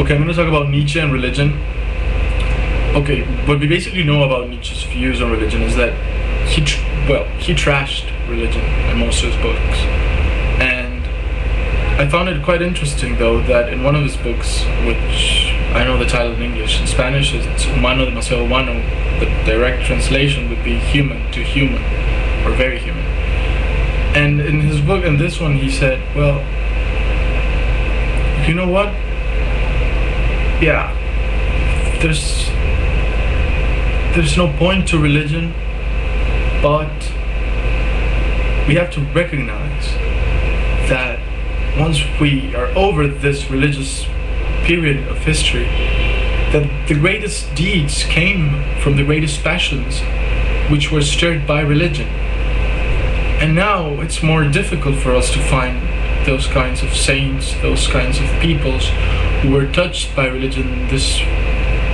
Okay, I'm going to talk about Nietzsche and religion. Okay, what we basically know about Nietzsche's views on religion is that he trashed religion in most of his books. And I found it quite interesting, though, that in one of his books, which I know the title in English, in Spanish it's Humano demasiado humano, the direct translation would be human to human, or very human. And in his book, in this one, he said, well, you know what? Yeah, there's no point to religion, but we have to recognize that once we are over this religious period of history, that the greatest deeds came from the greatest passions which were stirred by religion. And now it's more difficult for us to find those kinds of saints, those kinds of peoples who were touched by religion in this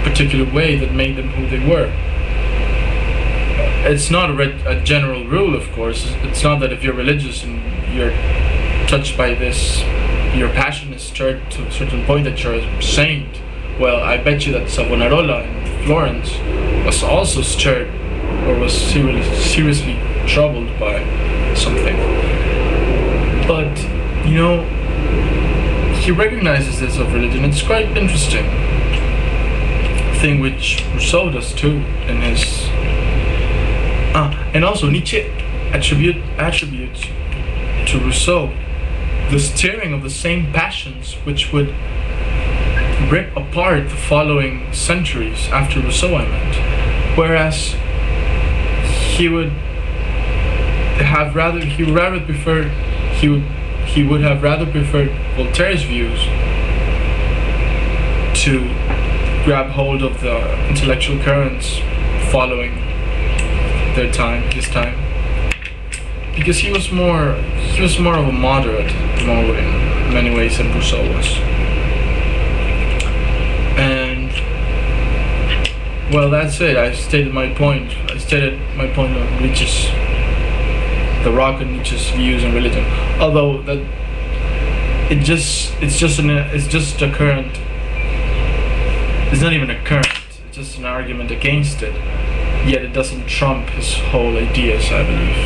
particular way that made them who they were. It's not a general rule, of course. It's not that if you're religious and you're touched by this, your passion is stirred to a certain point that you're a saint. Well, I bet you that Savonarola in Florence was also stirred, or was seriously troubled by something. But, you know, he recognizes this of religion. It's quite interesting thing which Rousseau does too in his and also Nietzsche attributes to Rousseau the stirring of the same passions which would rip apart the following centuries after Rousseau, I meant. Whereas he would have rather preferred Voltaire's views to grab hold of the intellectual currents following his time, because he was more of a moderate in many ways than Rousseau was. And well, that's it. I stated my point on Nietzsche's, the rock and Nietzsche's views on religion. Although that it's just a current. It's not even a current. It's just an argument against it. Yet it doesn't trump his whole ideas, I believe.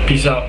Peace out.